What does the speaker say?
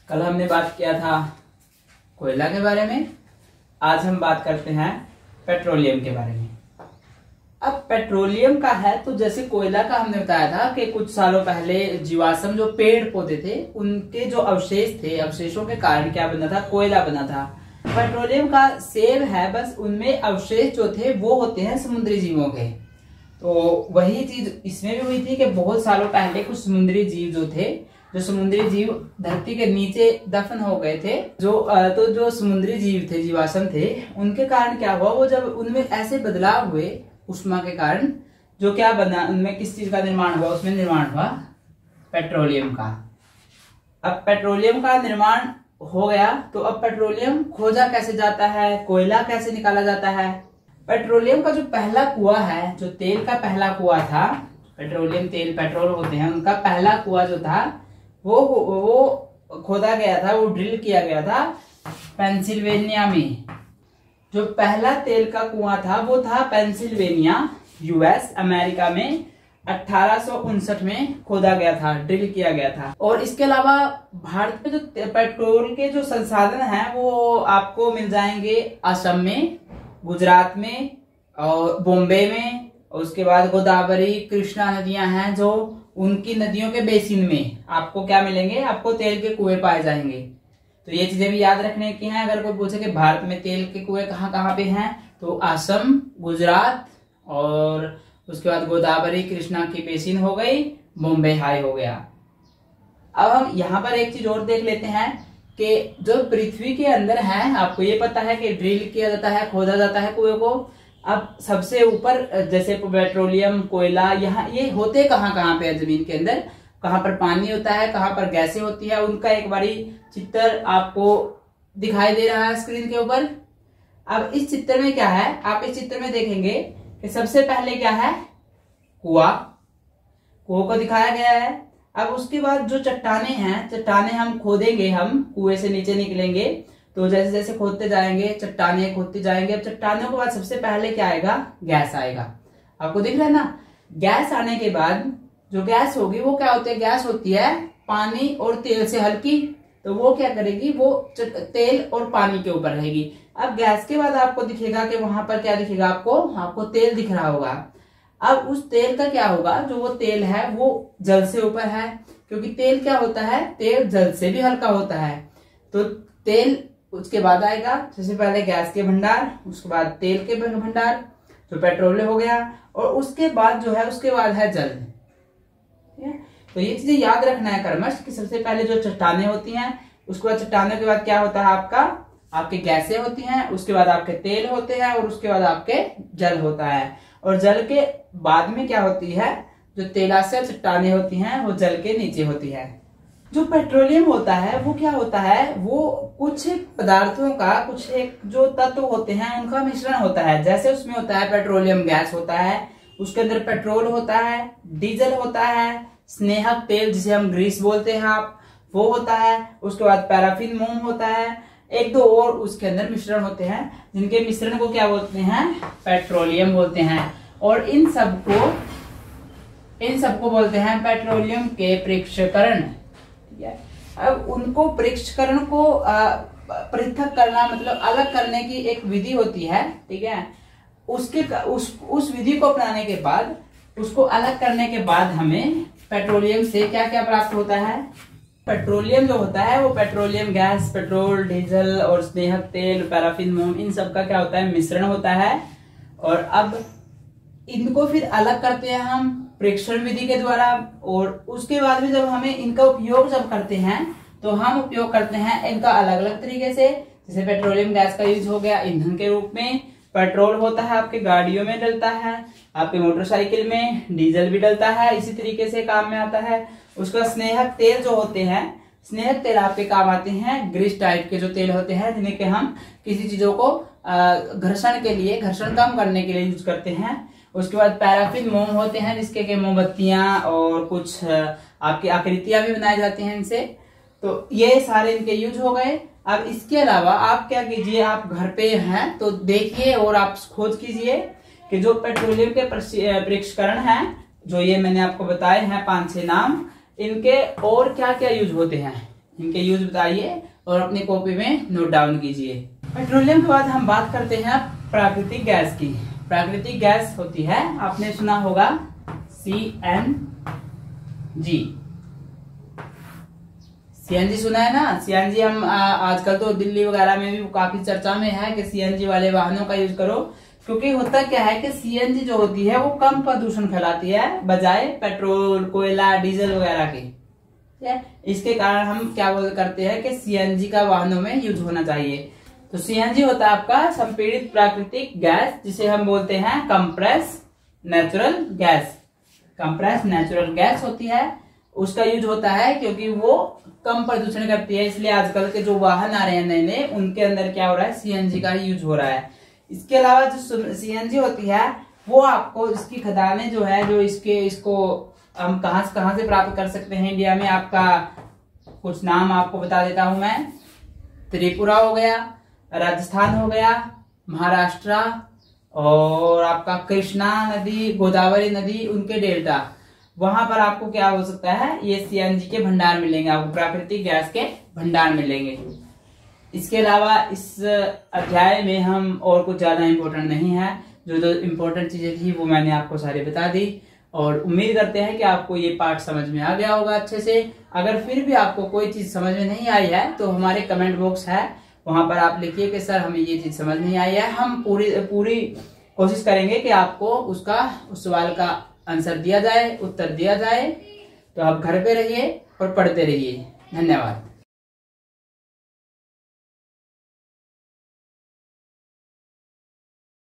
कल हमने बात किया था कोयला के बारे में। आज हम बात करते हैं पेट्रोलियम के बारे में। अब पेट्रोलियम का है तो जैसे कोयला का हमने बताया था कि कुछ सालों पहले जीवाश्म जो पेड़ पौधे थे उनके जो अवशेष थे, अवशेषों के कारण क्या बना था, कोयला बना था। पेट्रोलियम का सेम है, बस उनमें अवशेष जो थे वो होते हैं समुद्री जीवों के। तो वही चीज इसमें भी हुई थी कि बहुत सालों पहले कुछ समुद्री जीव जो थे, जो समुद्री जीव धरती के नीचे दफन हो गए थे, जो समुद्री जीव थे, जीवाश्म थे, उनके कारण क्या हुआ, वो जब उनमें ऐसे बदलाव हुए उष्मा के कारण, जो क्या बना, उनमें किस चीज का निर्माण हुआ, उसमें निर्माण हुआ पेट्रोलियम का। अब पेट्रोलियम का निर्माण हो गया तो अब पेट्रोलियम खोजा कैसे जाता है, कोयला कैसे निकाला जाता है। पेट्रोलियम का जो पहला कुआं है, जो तेल का पहला कुआं था, पेट्रोलियम तेल पेट्रोल होते हैं, उनका पहला कुआं जो था वो खोदा गया था, वो ड्रिल किया गया था पेंसिल्वेनिया में। जो पहला तेल का कुआं था वो था पेंसिल्वेनिया, यूएस अमेरिका में 1859 में खोदा गया था, ड्रिल किया गया था। और इसके अलावा भारत में जो पेट्रोल के जो संसाधन हैं वो आपको मिल जाएंगे असम में, गुजरात में और बॉम्बे में। और उसके बाद गोदावरी कृष्णा नदियां हैं, जो उनकी नदियों के बेसिन में आपको क्या मिलेंगे, आपको तेल के कुएं पाए जाएंगे। तो ये चीजें भी याद रखने की हैं। अगर कोई पूछे कि भारत में तेल के कुएं कहाँ कहाँ पे हैं, तो असम, गुजरात और उसके बाद गोदावरी कृष्णा की बेसिन हो गई, बॉम्बे हाई हो गया। अब हम यहाँ पर एक चीज और देख लेते हैं कि जो पृथ्वी के अंदर है, आपको ये पता है कि ड्रिल किया जाता है, खोदा जाता है कुएं को। अब सबसे ऊपर जैसे पेट्रोलियम, कोयला, यहाँ ये होते कहाँ कहाँ पे है जमीन के अंदर, कहाँ पर पानी होता है, कहाँ पर गैसें होती है, उनका एक बारी चित्र आपको दिखाई दे रहा है स्क्रीन के ऊपर। अब इस चित्र में क्या है, आप इस चित्र में देखेंगे कि सबसे पहले क्या है, कुआं को दिखाया गया है। अब उसके बाद जो चट्टाने हैं, चट्टाने हम खोदेंगे, हम कुएं से नीचे निकलेंगे तो जैसे जैसे खोदते जाएंगे चट्टाने खोदते जाएंगे। अब चट्टानों के बाद सबसे पहले क्या आएगा, गैस आएगा। आपको दिख रहा है ना, गैस आने के बाद जो गैस होगी वो क्या होती है, गैस होती है पानी और तेल से हल्की। तो वो क्या करेगी, वो तेल और पानी के ऊपर रहेगी। अब गैस के बाद आपको दिखेगा कि वहां पर क्या दिखेगा, आपको तेल दिख रहा होगा। अब उस तेल का क्या होगा, जो वो तेल है वो जल से ऊपर है, क्योंकि तेल क्या होता है, तेल जल से भी हल्का होता है। तो तेल उसके बाद आएगा, सबसे पहले गैस के भंडार, उसके बाद तेल के भंडार जो पेट्रोल हो गया, और उसके बाद जो है, उसके बाद है जल। तो ये चीजें याद रखना है कर्मश, कि सबसे पहले जो चट्टाने होती हैं, उसके बाद चट्टानों के बाद क्या होता है, आपके गैसें होती हैं, उसके बाद आपके तेल होते हैं, और उसके बाद आपके जल होता है। और जल के बाद में क्या होती है, जो तेलाशय चट्टाने होती हैं वो जल के नीचे होती है। जो पेट्रोलियम होता है वो क्या होता है, वो कुछ पदार्थों का, कुछ एक जो तत्व होते हैं उनका मिश्रण होता है। जैसे उसमें होता है पेट्रोलियम गैस होता है, उसके अंदर पेट्रोल होता है, डीजल होता है, स्नेहक तेल जिसे हम ग्रीस बोलते हैं आप, वो होता है, उसके बाद पैराफिन मोम होता है, एक दो और उसके अंदर मिश्रण होते हैं, जिनके मिश्रण को क्या बोलते हैं, पेट्रोलियम बोलते हैं। और इन सबको बोलते हैं पेट्रोलियम के पृथक्करण। अब उनको पृथक्करण को पृथक करना, मतलब अलग करने की एक विधि होती है, ठीक है। उस विधि को अपनाने के बाद, उसको अलग करने के बाद हमें पेट्रोलियम से क्या क्या प्राप्त होता है। पेट्रोलियम जो होता है वो पेट्रोलियम गैस, पेट्रोल, डीजल और स्नेहक तेल, पैराफिन मोम, इन सब का क्या होता है, मिश्रण होता है। और अब इनको फिर अलग करते हैं हम परीक्षण विधि के द्वारा। और उसके बाद में जब हमें इनका उपयोग जब करते हैं तो हम उपयोग करते हैं इनका अलग अलग तरीके से। जैसे पेट्रोलियम गैस का यूज हो गया ईंधन के रूप में, पेट्रोल होता है आपके गाड़ियों में डलता है, आपके मोटरसाइकिल में, डीजल भी डलता है, इसी तरीके से काम में आता है। उसका स्नेहक तेल जो होते हैं, स्नेहक तेल आपके काम आते हैं ग्रीस टाइप के जो तेल होते हैं, जिन्हें के हम किसी चीजों को घर्षण के लिए, घर्षण कम करने के लिए यूज करते हैं। उसके बाद पैराफिन मोम होते हैं, जिसके के मोमबत्तियां और कुछ आपकी आकृतियां भी बनाई जाती हैं इनसे। तो ये सारे इनके यूज हो गए। अब इसके अलावा आप क्या कीजिए, आप घर पे हैं तो देखिए और आप खोज कीजिए कि जो पेट्रोलियम के पृथक्करण हैं, जो ये मैंने आपको बताए हैं 5-6 नाम, इनके और क्या क्या यूज होते हैं। इनके यूज बताइए और अपनी कॉपी में नोट डाउन कीजिए। पेट्रोलियम के बाद हम बात करते हैं प्राकृतिक गैस की। प्राकृतिक गैस होती है, आपने सुना होगा CNG। CNG सुना है ना। CNG हम आजकल तो दिल्ली वगैरह में भी काफी चर्चा में है कि CNG वाले वाहनों का यूज करो, क्योंकि होता क्या है कि CNG जो होती है वो कम प्रदूषण फैलाती है बजाय पेट्रोल, कोयला, डीजल वगैरह के। इसके कारण हम क्या करते हैं कि CNG का वाहनों में यूज होना चाहिए। तो CNG होता है आपका संपीड़ित प्राकृतिक गैस, जिसे हम बोलते हैं compress natural gas. Compress natural gas होती है, उसका यूज होता है क्योंकि वो कम प्रदूषण करती है, इसलिए आजकल के जो वाहन आ रहे हैं नए नए, उनके अंदर क्या हो रहा है, CNG का ही यूज हो रहा है। इसके अलावा जो CNG होती है वो आपको इसकी खदानें जो है, जो इसको हम कहां से प्राप्त कर सकते हैं इंडिया में, आपका कुछ नाम आपको बता देता हूं मैं। त्रिपुरा हो गया, राजस्थान हो गया, महाराष्ट्र, और आपका कृष्णा नदी, गोदावरी नदी, उनके डेल्टा, वहां पर आपको क्या हो सकता है, ये CNG के भंडार मिलेंगे, आपको प्राकृतिक गैस के भंडार मिलेंगे। इसके अलावा इस अध्याय में हम और कुछ ज्यादा इम्पोर्टेंट नहीं है, जो इम्पोर्टेंट चीजें थी वो मैंने आपको सारी बता दी, और उम्मीद करते हैं कि आपको ये पार्ट समझ में आ गया होगा अच्छे से। अगर फिर भी आपको कोई चीज समझ में नहीं आई है तो हमारे कमेंट बॉक्स है, वहां पर आप लिखिए कि सर हमें ये चीज समझ नहीं आई है। हम पूरी कोशिश करेंगे कि आपको उस सवाल का आंसर दिया जाए, उत्तर दिया जाए। तो आप घर पे रहिए और पढ़ते रहिए। धन्यवाद।